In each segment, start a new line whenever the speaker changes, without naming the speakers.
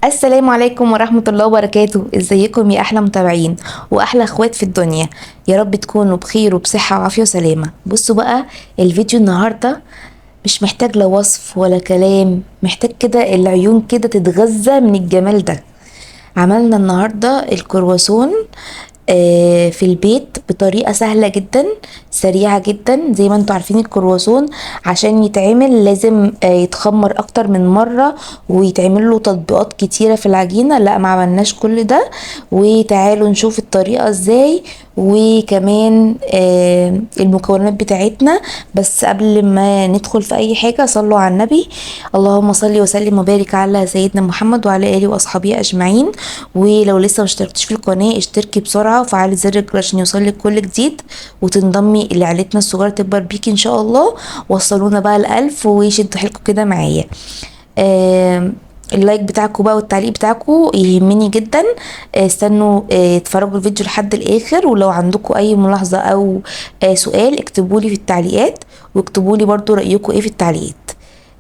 السلام عليكم ورحمة الله وبركاته. ازيكم يا احلى متابعين واحلى اخوات في الدنيا؟ يا رب تكونوا بخير وبصحة وعافية وسلامة. بصوا بقى، الفيديو النهاردة مش محتاج لا وصف ولا كلام، محتاج كده العيون كده تتغذى من الجمال ده. عملنا النهاردة الكرواسون في البيت بطريقة سهلة جدا، سريعة جدا. زي ما انتوا عارفين الكرواسون عشان يتعمل لازم يتخمر اكتر من مرة ويتعمل له تطبيقات كتيرة في العجينة. لا، ما عملناش كل ده، وتعالوا نشوف الطريقة ازاي وكمان المكونات بتاعتنا. بس قبل ما ندخل في اي حاجة صلوا على النبي. اللهم صل وسلم وبارك على سيدنا محمد وعلى اله واصحابه اجمعين. ولو لسه مشتركتش في القناة اشتركي بسرعة وفعلي زر الجرس عشان يوصلك كل جديد، وتنضمي لعيلتنا الصغيرة تكبر بيكي ان شاء الله. وصلونا بقى ل1000 وشدوا حيلكم كده معايا. اللايك بتاعكم بقى والتعليق بتاعكم يهمني جدا. استنوا اتفرجوا الفيديو لحد الاخر، ولو عندكم اي ملاحظة او سؤال اكتبوا لي في التعليقات، واكتبوا لي برضو رأيكم ايه في التعليقات.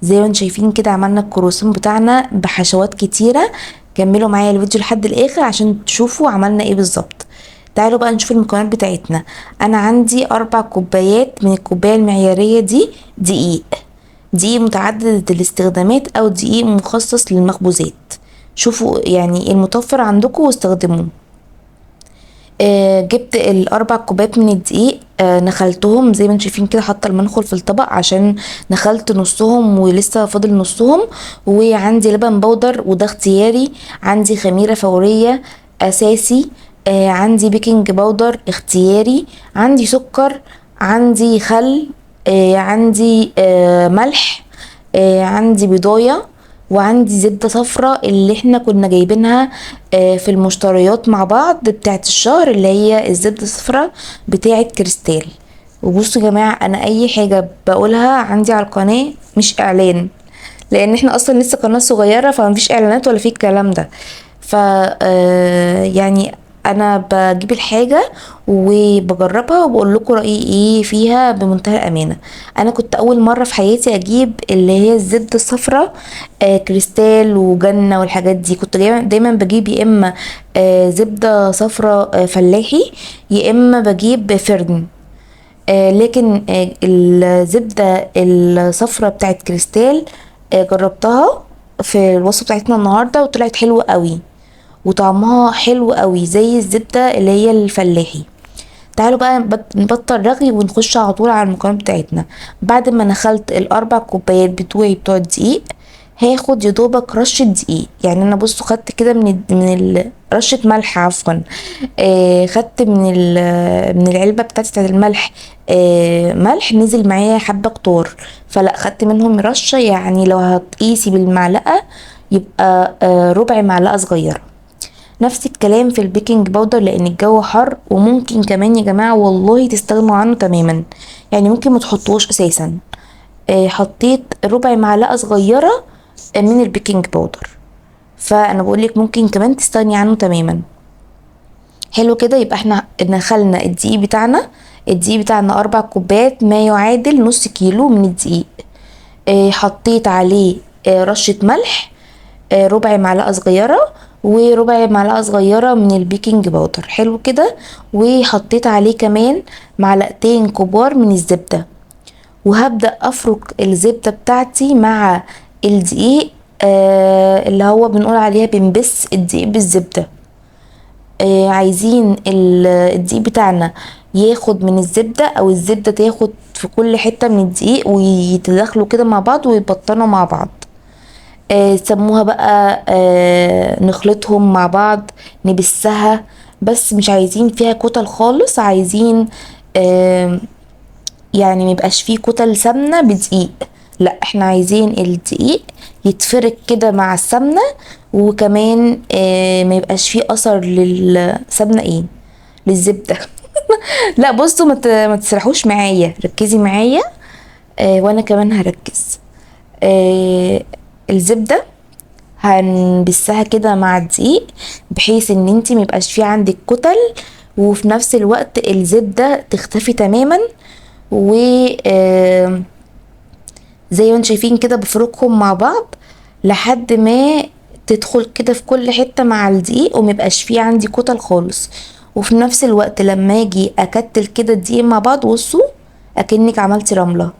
زي ما انتم شايفين كده عملنا الكرواسون بتاعنا بحشوات كتيرة. كملوا معايا الفيديو لحد الاخر عشان تشوفوا عملنا ايه بالظبط. تعالوا بقى نشوف المكونات بتاعتنا. انا عندي 4 كوبايات من الكوباية المعيارية دي دقيق. دقيق متعدد الاستخدامات او دقيق مخصص للمخبوزات. شوفوا يعني المتوفر عندكم واستخدموه. جبت ال4 كوبايات من الدقيق، نخلتهم زي ما انتم شايفين كده، حاطه المنخل في الطبق عشان نخلت نصهم ولسه فاضل نصهم. وعندي لبن بودر وده اختياري، عندي خميره فوريه اساسي، عندي بيكنج باودر اختياري، عندي سكر، عندي خل، عندي ملح، عندي بيضايه، وعندي زبدة صفراء اللي احنا كنا جايبينها في المشتريات مع بعض بتاعت الشهر، اللي هي الزبدة الصفراء بتاعت كريستال. وبصوا يا جماعة، انا اي حاجة بقولها عندي على القناة مش اعلان، لان احنا اصلا لسه قناة صغيرة فمفيش اعلانات ولا في الكلام ده. ف يعني انا بجيب الحاجة وبجربها وبقول لكم رأيي ايه فيها بمنتهى الامانة. انا كنت اول مرة في حياتي اجيب اللي هي الزبدة الصفراء كريستال وجنة والحاجات دي. كنت دايما بجيب يا اما زبدة صفراء فلاحي، يا اما بجيب فردن. لكن الزبدة الصفراء بتاعت كريستال جربتها في الوصفة بتاعتنا النهاردة وطلعت حلوة قوي، وطعمها حلو قوي زي الزبدة اللي هي الفلاحي. تعالوا بقى نبطل رغي ونخش على طول على المكونات بتاعتنا. بعد ما نخلت ال4 كوبايات بتوع الدقيق، هاخد يدوبك رشة دقيق. يعني انا بصوا خدت كده رشة ملح عفوا. خدت من العلبة بتاعت الملح. ملح نزل معايا حبة كتار، فلا خدت منهم رشة. يعني لو هتقيسي بالمعلقة يبقى ربع معلقة صغيرة. نفس الكلام في البيكنج باودر لان الجو حر، وممكن كمان يا جماعة والله تستغنوا عنه تماما، يعني ممكن ما تحطوش اساسا. حطيت ربع معلقة صغيرة من البيكنج باودر، فانا بقولك ممكن كمان تستغني عنه تماما. حلو كده، يبقى احنا دخلنا الدقيق بتاعنا 4 كوبايات، ما يعادل نص كيلو من الدقيق. حطيت عليه رشة ملح، ربع معلقة صغيرة، وربع معلقة صغيرة من البيكنج باودر. حلو كده. وحطيت عليه كمان 2 معلقة كبار من الزبدة، وهبدأ افرك الزبدة بتاعتي مع الدقيق. اللي هو بنقول عليها بنبس الدقيق بالزبدة. عايزين الدقيق بتاعنا ياخد من الزبدة او الزبدة تاخد في كل حتة من الدقيق ويتداخلوا كده مع بعض ويبطنوا مع بعض. سموها بقى نخلطهم مع بعض، نبسها. بس مش عايزين فيها كتل خالص، عايزين يعني ميبقاش فيه كتل سمنة بدقيق. لا، احنا عايزين الدقيق يتفرك كده مع السمنة، وكمان ما يبقاش فيه اثر للسمنة ايه، للزبدة. لا بصوا، ما تسرحوش معايا، ركزي معايا. وانا كمان هركز. آه الزبدة هنبسها كده مع الدقيق بحيث ان انتي ميبقاش فيه عندك كتل، وفي نفس الوقت الزبدة تختفي تماما. و زي ما انتم شايفين كده بفركهم مع بعض لحد ما تدخل كده في كل حتة مع الدقيق وميبقاش فيه عندي كتل خالص. وفي نفس الوقت لما اجي اكتل كده الدقيق مع بعض، بصوا اكنك عملتي رملة،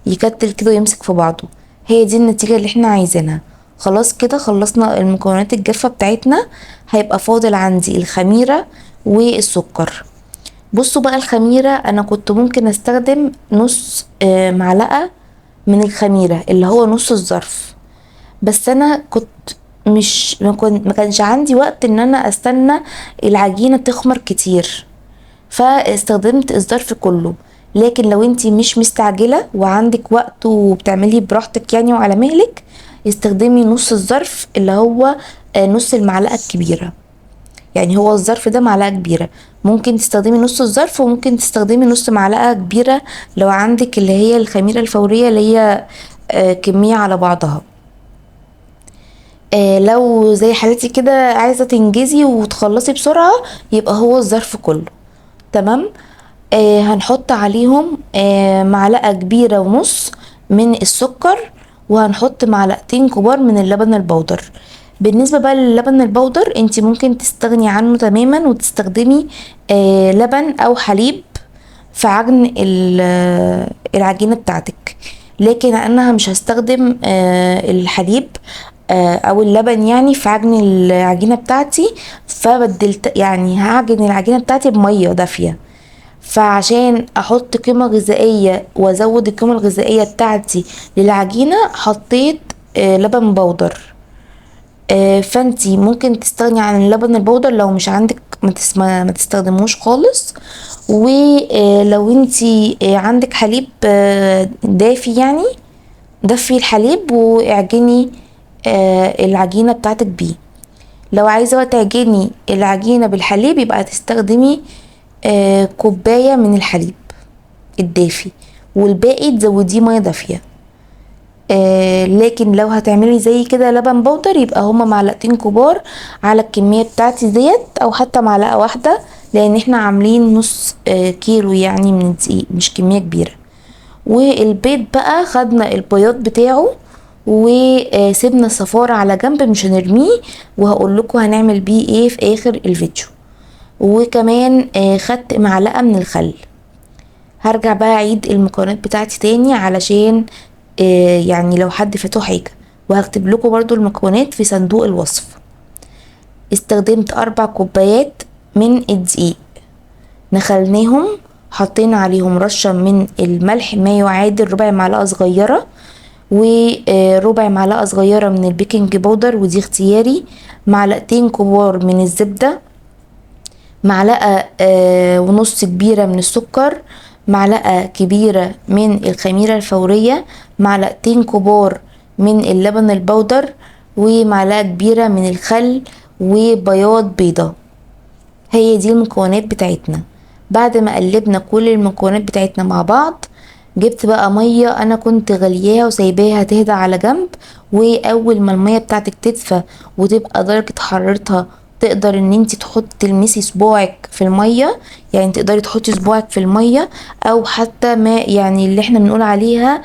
يكتل كده ويمسك في بعضه. هي دي النتيجة اللي احنا عايزينها. خلاص كده خلصنا المكونات الجافة بتاعتنا. هيبقى فاضل عندي الخميرة والسكر. بصوا بقى الخميرة، انا كنت ممكن استخدم نص معلقة من الخميرة اللي هو نص الظرف، بس انا كنت مش ما كانش عندي وقت ان انا استنى العجينة تخمر كتير، فاستخدمت الظرف كله. لكن لو انتي مش مستعجلة وعندك وقت وبتعملي براحتك يعني وعلى مهلك، استخدمي نص الظرف اللي هو نص المعلقة الكبيرة. يعني هو الظرف ده معلقة كبيرة، ممكن تستخدمي نص الظرف وممكن تستخدمي نص معلقة كبيرة لو عندك اللي هي الخميرة الفورية اللي هي كمية على بعضها. لو زي حالتي كده عايزة تنجزي وتخلصي بسرعة، يبقى هو الظرف كله. تمام. هنحط عليهم معلقة كبيرة ونص من السكر، وهنحط معلقتين كبار من اللبن البودر. بالنسبة بقى للبن البودر، انتي ممكن تستغني عنه تماما وتستخدمي لبن او حليب في عجن العجينة بتاعتك. لكن انا مش هستخدم الحليب او اللبن يعني في عجن العجينة بتاعتي، فبدلت يعني هعجن العجينة بتاعتي بمية دافية. فعشان احط قيمة غذائية وازود القيمة الغذائية بتاعتي للعجينة، حطيت لبن بودر. فانتي ممكن تستغني عن اللبن البودر لو مش عندك، ما تستخدموش خالص. ولو انتي عندك حليب دافي يعني، دفي الحليب واعجني العجينة بتاعتك بيه. لو عايزة بقى تعجني العجينة بالحليب، يبقى هتستخدمي كوباية من الحليب الدافي، والباقي تزوديه مية دافية. لكن لو هتعملي زي كده لبن بودر، يبقى هما معلقتين كبار على الكمية بتاعتي ديت، او حتى معلقة واحدة، لان احنا عاملين نص كيلو يعني من الدقيق، مش كمية كبيرة. والبيض بقى خدنا البياض بتاعه وسيبنا الصفار على جنب مش هنرميه، وهقول لكم هنعمل بيه ايه في اخر الفيديو. وكمان خدت معلقة من الخل. هرجع بقى اعيد المكونات بتاعتي تاني علشان يعني لو حد فاته حاجة، وهكتب لكم برضو المكونات في صندوق الوصف. استخدمت 4 كوبايات من الدقيق، نخلناهم، حطينا عليهم رشة من الملح ما يعادل ربع معلقة صغيرة، وربع معلقة صغيرة من البيكنج باودر ودي اختياري، معلقتين كبار من الزبدة، معلقة ونص كبيرة من السكر، معلقة كبيرة من الخميرة الفورية، معلقتين كبار من اللبن البودر، ومعلقة كبيرة من الخل، وبياض بيضة. هي دي المكونات بتاعتنا. بعد ما قلبنا كل المكونات بتاعتنا مع بعض، جبت بقى مية انا كنت غلياها وسايباها تهدى على جنب. واول ما المية بتاعتك تدفى وتبقى درجة حرارتها تقدر ان انت تلمسي صباعك في المية، يعني تقدري تحطي صباعك في المية، او حتى ما يعني اللي احنا بنقول عليها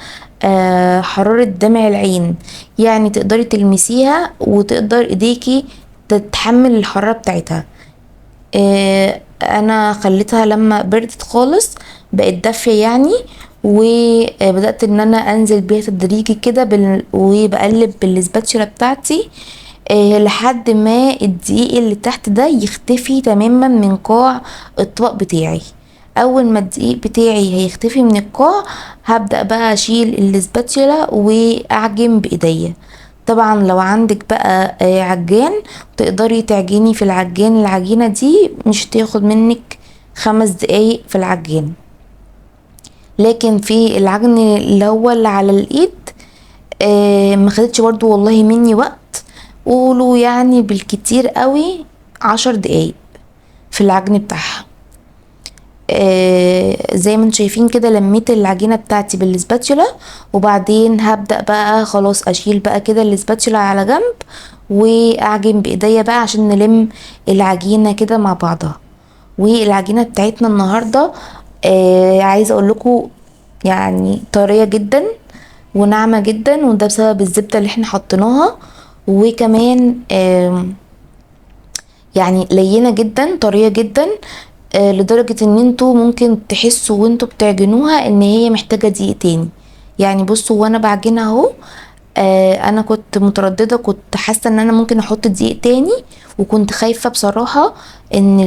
حرارة دمع العين، يعني تقدري تلمسيها وتقدر ايديكي تتحمل الحرارة بتاعتها. انا خليتها لما بردت خالص بقت دافية يعني، وبدأت ان انا انزل بيها تدريجي كده وبقلب بالسباتشولا بتاعتي لحد ما الدقيق اللي تحت ده يختفي تماما من قاع الطبق بتاعي. اول ما الدقيق بتاعي هيختفي من القاع، هبدأ بقى اشيل السباتشولا واعجن بايديا. طبعا لو عندك بقى عجان، تقدري تعجني في العجان العجينة دي مش تاخد منك 5 دقايق في العجان. لكن في العجن اللي هو اللي على الايد ما خدتش برضو والله مني وقت، قولوا يعني بالكتير قوي 10 دقايق في العجن بتاعها. زي ما انتم شايفين كده لميت العجينه بتاعتي بالسباتشولا، وبعدين هبدا بقى خلاص اشيل بقى كده السباتشولا على جنب واعجن بايديا بقى عشان نلم العجينه كده مع بعضها. والعجينه بتاعتنا النهارده عايزه اقول لكم يعني طريه جدا وناعمه جدا، وده بسبب الزبده اللي احنا حطيناها. وكمان يعني لينة جدا، طرية جدا، لدرجة ان انتوا ممكن تحسوا وانتوا بتعجنوها ان هي محتاجة دقيق تاني. يعني بصوا وانا بعجنها اهو، انا كنت مترددة، كنت حاسة ان انا ممكن احط دقيق تاني، وكنت خايفة بصراحة ان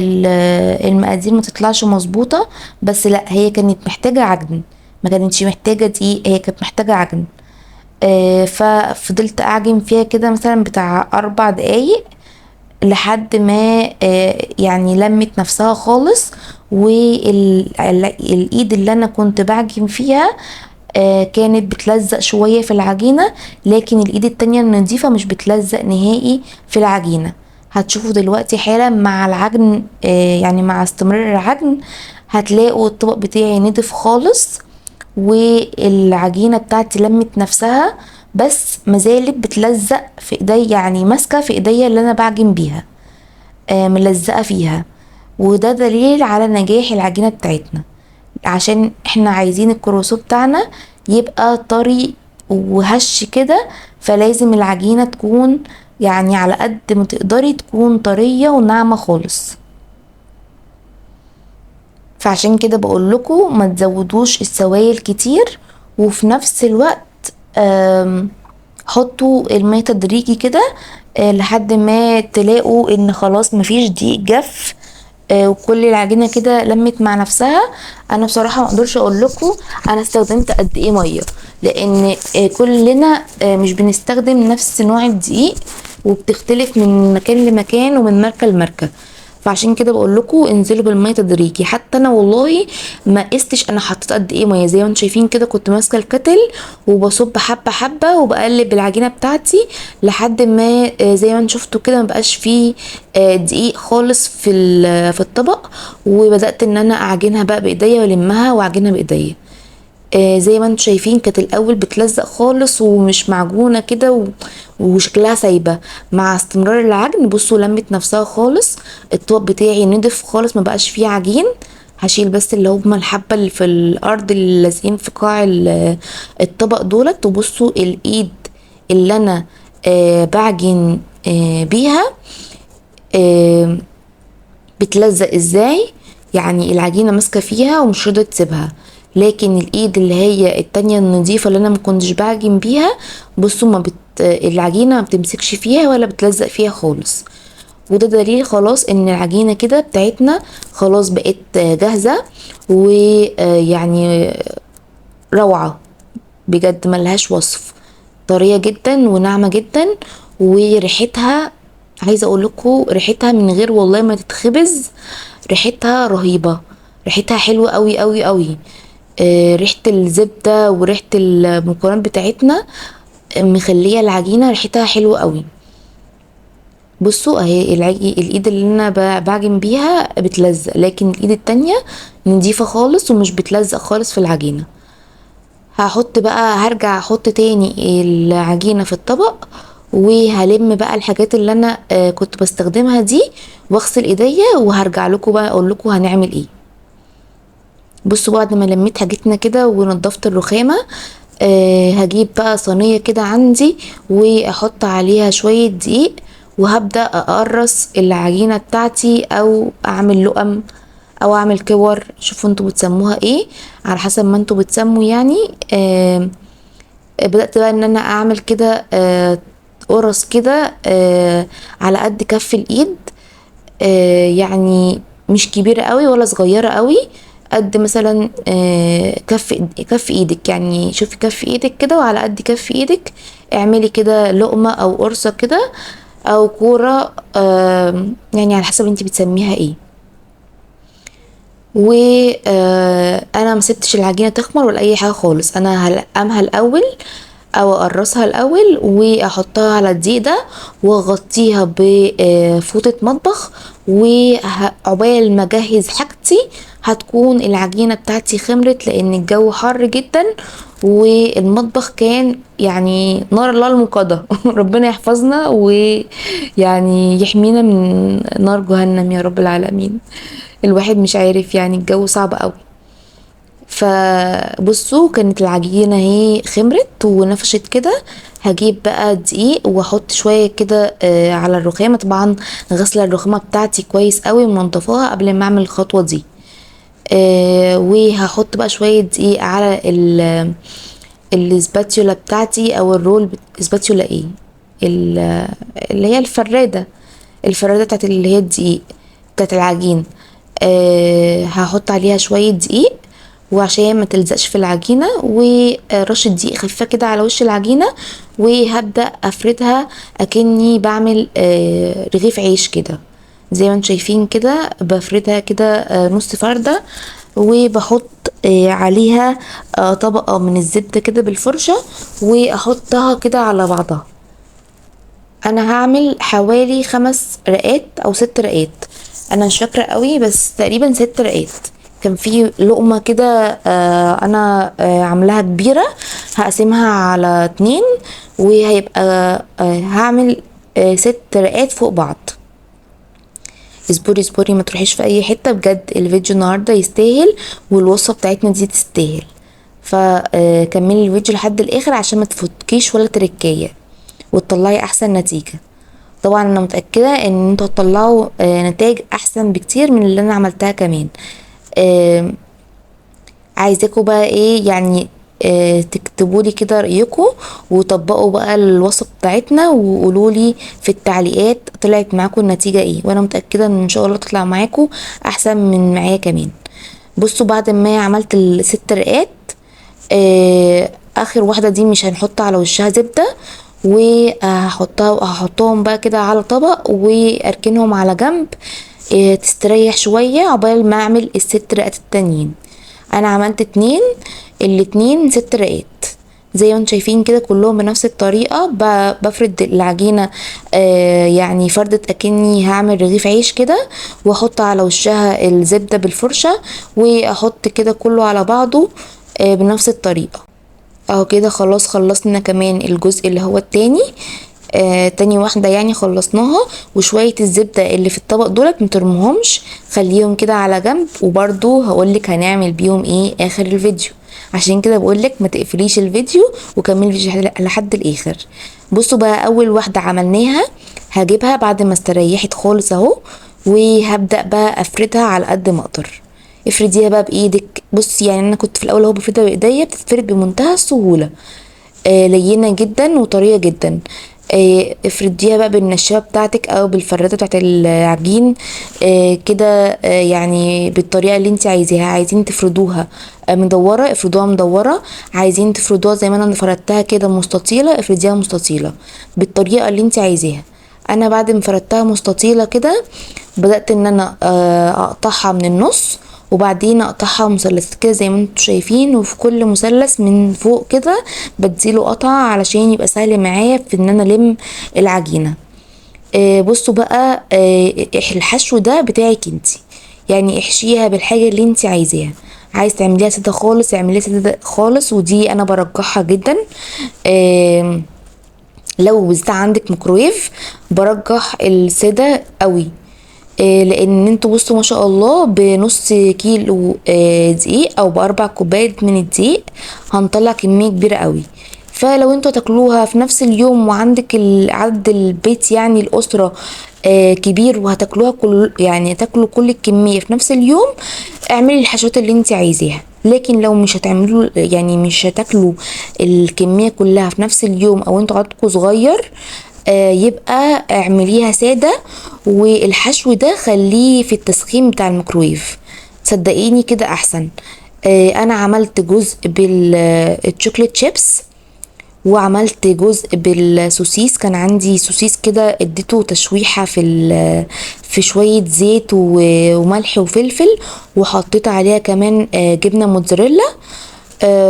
المقادير ما تطلعش مظبوطة. بس لا، هي كانت محتاجة عجن، ما كانتش محتاجة دقيق، هي كانت محتاجة عجن. ففضلت اعجن فيها كده مثلا بتاع 4 دقايق، لحد ما يعني لمت نفسها خالص. والايد اللي انا كنت بعجن فيها كانت بتلزق شوية في العجينة، لكن الايد التانية النظيفة مش بتلزق نهائي في العجينة. هتشوفوا دلوقتي حالا مع العجن، يعني مع استمرار العجن هتلاقوا الطبق بتاعي نضف خالص، والعجينة بتاعتي لمت نفسها، بس مازالت بتلزق في ايديا، يعني ماسكة في ايديا اللي انا بعجن بيها، ملزقة فيها. وده دليل على نجاح العجينة بتاعتنا، عشان احنا عايزين الكروسو بتاعنا يبقى طري وهش كده، فلازم العجينة تكون يعني على قد ما تقدري تكون طرية وناعمة خالص. فعشان كده بقول لكم ما تزودوش السوائل كتير، وفي نفس الوقت حطوا المية تدريجي كده، لحد ما تلاقوا ان خلاص مفيش دقيق جف، وكل العجينه كده لمت مع نفسها. انا بصراحه ما اقدرش اقول لكم انا استخدمت قد ايه ميه، لان كلنا مش بنستخدم نفس نوع الدقيق، وبتختلف من مكان لمكان ومن ماركه لماركه. فعشان كده بقول لكم انزلوا بالميه تدريجي. حتى انا والله ما قستش انا حطيت قد ايه ميه، زي ما انتم شايفين كده كنت ماسكه الكتل وبصب حبه حبه وبقلب العجينه بتاعتي لحد ما زي ما انتم شفتوا كده مبقاش فيه دقيق خالص في الطبق. وبدات ان انا اعجنها بقى بايديا والمها واعجنها بايديا. زي ما انتم شايفين كانت الاول بتلزق خالص ومش معجونه كده وشكلها سايبه. مع استمرار العجن بصوا لمت نفسها خالص، الطبق بتاعي نضف خالص ما بقاش فيه عجين. هشيل بس اللي هما الحبه اللي في الارض اللي لازقين في قاع الطبق دولت. وبصوا الايد اللي انا بعجن بيها بتلزق ازاي، يعني العجينة ماسكة فيها ومش راضية تسيبها. لكن الايد اللي هي التانية النظيفة اللي انا ما كنتش بعجن بيها، بصوا ما العجينة ما بتمسكش فيها ولا بتلزق فيها خالص. وده دليل خلاص ان العجينة كده بتاعتنا خلاص بقت جاهزة، ويعني روعة بجد ملهاش وصف، طرية جدا وناعمة جدا. وريحتها عايزة اقول لكم ريحتها من غير والله ما تتخبز، ريحتها رهيبة، ريحتها حلوة قوي قوي قوي. ريحة الزبدة وريحة المكونات بتاعتنا مخلية العجينة ريحتها حلوة قوي. بصوا اهي الايد اللي انا بعجن بيها بتلزق، لكن الايد التانية نضيفة خالص ومش بتلزق خالص في العجينة. هحط بقى، هرجع احط تاني العجينة في الطبق، وهلم بقى الحاجات اللي انا كنت بستخدمها دي، واغسل ايديا وهرجع لكم بقى اقول لكم هنعمل ايه. بصوا بعد ما لميت حاجتنا كده ونضفت الرخامة، هجيب بقى صينية كده عندي واحط عليها شوية دقيق، وهبدأ اقرص العجينة بتاعتي او اعمل لقم او اعمل كور، شوفوا انتوا بتسموها ايه على حسب ما انتوا بتسموا يعني. بدأت بقى ان انا اعمل كده قرص كده على قد كف الايد، يعني مش كبيرة قوي ولا صغيرة قوي، قد مثلا كف ايدك. يعني شوفي كف ايدك كده، وعلى قد كف ايدك اعملي كده لقمة او قرصة كده او كورة، يعني على حسب انتي بتسميها ايه. وانا ما سبتش العجينه تخمر ولا اي حاجه خالص، انا هلقمها الاول او اقرصها الاول واحطها على الدقيق ده واغطيها بفوطه مطبخ. وعقبال ما اجهز حاجتي هتكون العجينه بتاعتي خمرت، لان الجو حر جدا والمطبخ كان يعني نار الله الموقدة ربنا يحفظنا ويعني يحمينا من نار جهنم يا رب العالمين. الواحد مش عارف، يعني الجو صعب قوي. فبصوا كانت العجينة هي خمرت ونفشت كده. هجيب بقى دقيق واحط شوية كده على الرخامة. طبعا غسلة الرخامة بتاعتي كويس قوي ومنضفاها قبل ما اعمل الخطوة دي. وهحط بقى شوية دقيق على الاسباتيولا بتاعتي او الرول اسباتيولا ايه اللي هي الفرادة بتاعت اللي هي الدقيق بتاعت العجين. هحط عليها شوية دقيق وعشان ما تلزقش في العجينة، ورشة دقيق خفيفة كده على وش العجينة، وهبدأ افردها اكني بعمل رغيف عيش كده. زي ما انتم شايفين كده بفردها كده نص فردة، وبحط عليها طبقة من الزبدة كده بالفرشة واحطها كده على بعضها. انا هعمل حوالي 5 رقات او 6 رقات، انا مش فاكرة قوي بس تقريبا 6 رقات. كان في لقمة كده انا عاملاها كبيرة، هقسمها على 2 وهيبقى هعمل 6 رقات فوق بعض. اصبري ما تروحيش في اي حتة، بجد الفيديو النهاردة يستاهل والوصفة بتاعتنا دي تستاهل. فكملي الفيديو لحد الاخر عشان ما تفوتكيش ولا تركاية وتطلعي احسن نتيجة. طبعا انا متأكدة ان انتوا هتطلعوا نتائج احسن بكتير من اللي انا عملتها كمان. عايزاكم بقى ايه يعني تكتبوا لي كده رأيكم وطبقوا بقى الوصفة بتاعتنا وقولوا لي في التعليقات طلعت معاكم النتيجة ايه، وانا متأكدة ان شاء الله تطلع معاكم احسن من معايا كمان. بصوا بعد ما عملت ال6 رقات اخر واحدة دي مش هنحط على وشها زبدة، وهحطهم بقى كده على طبق واركنهم على جنب تستريح شوية عقبال ما اعمل ال6 رقات التانيين. انا عملت 2، الاتنين 6 رقات زي ما انتم شايفين كده كلهم بنفس الطريقة. بفرد العجينة يعني فردة اكني هعمل رغيف عيش كده، واحط على وشها الزبدة بالفرشة واحط كده كله على بعضه بنفس الطريقة. اهو كده خلاص خلصنا كمان الجزء اللي هو التاني. تاني واحدة يعني خلصناها. وشوية الزبدة اللي في الطبق دولت مترمهمش، خليهم كده على جنب، وبرضو هقولك هنعمل بيهم ايه اخر الفيديو. عشان كده بقولك ما تقفليش الفيديو وكملي الفيديو لحد الاخر. بصوا بقى اول واحدة عملناها هجيبها بعد ما استريحت خالص اهو، وهبدأ بقى افردها على قد ما اقدر. افرديها بقى بايدك. بصي يعني انا كنت في الاول اهو بفردها بايديا، بتتفرد بمنتهى السهولة، لينة جدا وطرية جدا. افرديها بقى بالنشابة بتاعتك او بالفرادة بتاعت العجين كده يعني بالطريقة اللي انت عايزاها. عايزين تفردوها مدورة افردوها مدورة، عايزين تفردوها زي ما انا فردتها كده مستطيلة افرديها مستطيلة بالطريقة اللي انت عايزاها. انا بعد ما فردتها مستطيلة كده بدأت ان انا اقطعها من النص، وبعدين اقطعها مثلثات كده زي ما انتم شايفين، وفي كل مثلث من فوق كده بديله قطعة علشان يبقى سهل معايا في ان انا الم العجينة. بصوا بقى الحشو ده بتاعك انتي، يعني احشيها بالحاجة اللي انتي عايزاها. عايز تعمليها سادة خالص اعمليها سادة خالص، ودي انا برجحها جدا. لو بس عندك ميكرويف برجح السادة قوي، لان انتوا بصوا ما شاء الله بنص كيلو دقيق او ب4 كوبايات من الدقيق هنطلع كمية كبيرة قوي. فلو انتوا تاكلوها في نفس اليوم وعندك عدد البيت يعني الاسرة كبير وهتاكلوها يعني تاكلوا كل الكمية في نفس اليوم، اعملي الحشوات اللي انت عايزاها. لكن لو مش هتعملوا يعني مش هتاكلوا الكمية كلها في نفس اليوم او انتوا عددكم صغير، يبقى اعمليها سادة، والحشو ده خليه في التسخين بتاع الميكرويف، صدقيني كده احسن. انا عملت جزء بالشوكليت شيبس، وعملت جزء بالسوسيس. كان عندي سوسيس كده اديته تشويحة في شوية زيت وملح وفلفل، وحطيت عليها كمان جبنة موتزاريلا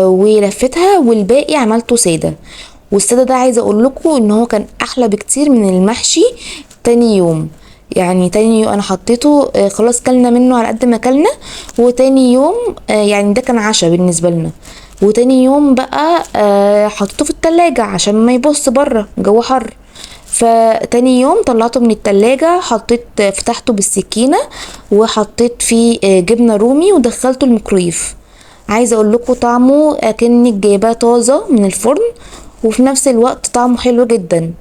ولفتها، والباقي عملته سادة. والسادة ده عايزة اقول لكم ان هو كان احلى بكتير من المحشي تاني يوم. يعني تاني يوم انا حطيته خلاص كلنا منه على قد ما كلنا، وتاني يوم يعني ده كان عشاء بالنسبة لنا. وتاني يوم بقى حطيته في التلاجة عشان ما يبص بره جو حر. فتاني يوم طلعته من التلاجة، فتحته بالسكينة وحطيت فيه جبنة رومي ودخلته الميكرويف عايزه اقول لكم طعمه اكنك جايباه طازه من الفرن، وفي نفس الوقت طعمه حلو جدا.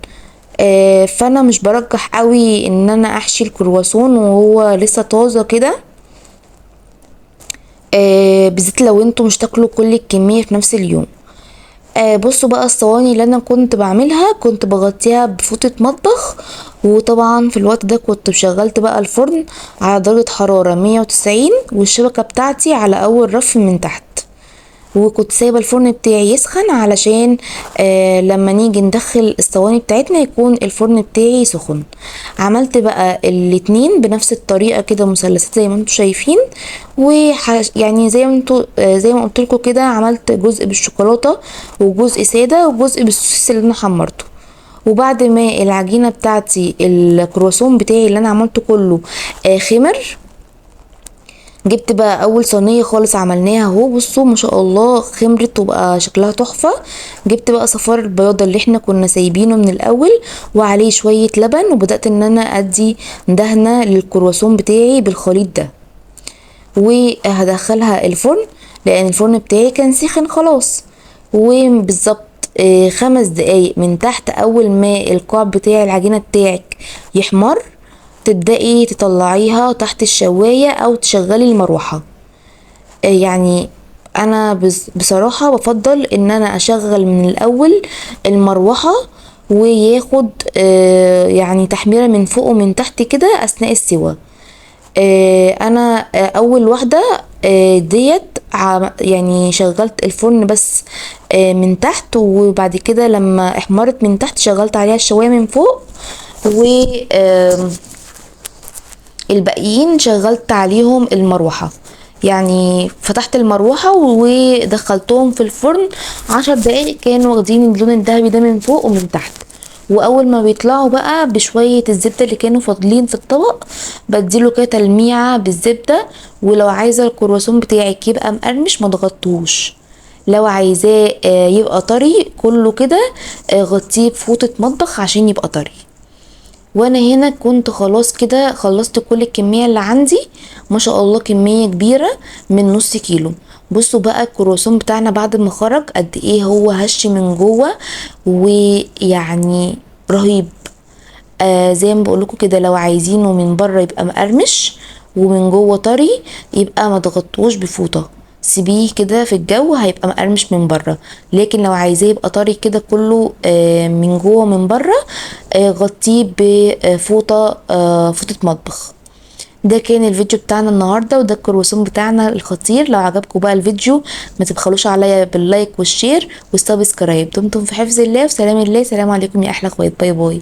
فانا مش برجح قوي ان انا احشي الكرواسون وهو لسه طازه كده، بالذات لو انتوا مش تاكلوا كل الكميه في نفس اليوم. بصوا بقى، الصواني اللي انا كنت بعملها كنت بغطيها بفوطة مطبخ، وطبعا في الوقت ده كنت شغلت بقى الفرن على درجة حرارة 190، والشبكة بتاعتي على اول رف من تحت، وكنت سايبه الفرن بتاعي يسخن علشان لما نيجي ندخل الصواني بتاعتنا يكون الفرن بتاعي سخن. عملت بقى الاتنين بنفس الطريقه كده مثلثات زي ما انتم شايفين، يعني زي ما انتوا زي ما قلت لكم كده، عملت جزء بالشوكولاته وجزء ساده وجزء بالسوسيس اللي انا حمرته. وبعد ما العجينه بتاعتي الكرواسون بتاعي اللي انا عملته كله خمر، جبت بقى اول صينيه خالص عملناها اهو. بصوا ما شاء الله خمرت وبقى شكلها تحفه. جبت بقى صفار البياضه اللي احنا كنا سايبينه من الاول وعليه شويه لبن، وبدات ان انا ادي دهنه للكرواسون بتاعي بالخليط ده، وهدخلها الفرن لان الفرن بتاعي كان سخن خلاص. وبالظبط 5 دقايق من تحت، اول ما القاع بتاع العجينه بتاعك يحمر تبدأي تطلعيها تحت الشواية او تشغلي المروحة. يعني انا بصراحة بفضل ان انا اشغل من الاول المروحة، وياخد يعني تحميرة من فوق ومن تحت كده اثناء السوا. انا اول واحدة ديت يعني شغلت الفرن بس من تحت، وبعد كده لما احمرت من تحت شغلت عليها الشواية من فوق، و الباقيين شغلت عليهم المروحة. يعني فتحت المروحة ودخلتهم في الفرن 10 دقايق، كانوا واخدين اللون الذهبي ده من فوق ومن تحت. واول ما بيطلعوا بقى بشوية الزبدة اللي كانوا فاضلين في الطبق بديله كده تلميعة بالزبدة. ولو عايزة الكرواسون بتاعك يبقى مقرمش ما تغطوش، لو عايزاه يبقى طري كله كده غطيه بفوطة مطبخ عشان يبقى طري. وانا هنا كنت خلاص كده خلصت كل الكمية اللي عندي، ما شاء الله كمية كبيرة من نص كيلو. بصوا بقى الكرواسون بتاعنا بعد ما خرج قد ايه هو هش من جوه، ويعني رهيب. زي ما بقولكوا كده، لو عايزينه من بره يبقى مقرمش ومن جوه طري يبقى ما تغطوش بفوطه، سيبيه كده في الجو هيبقى مقرمش من بره. لكن لو عايزاه يبقى طري كده كله من جوه ومن بره غطيه بفوطه فوطه مطبخ. ده كان الفيديو بتاعنا النهارده، وده الكرواسون بتاعنا الخطير. لو عجبكم بقى الفيديو ما تبخلوش عليا باللايك والشير والسبسكرايب. دمتم في حفظ الله وسلام الله. سلام عليكم يا احلى اخوات، باي باي.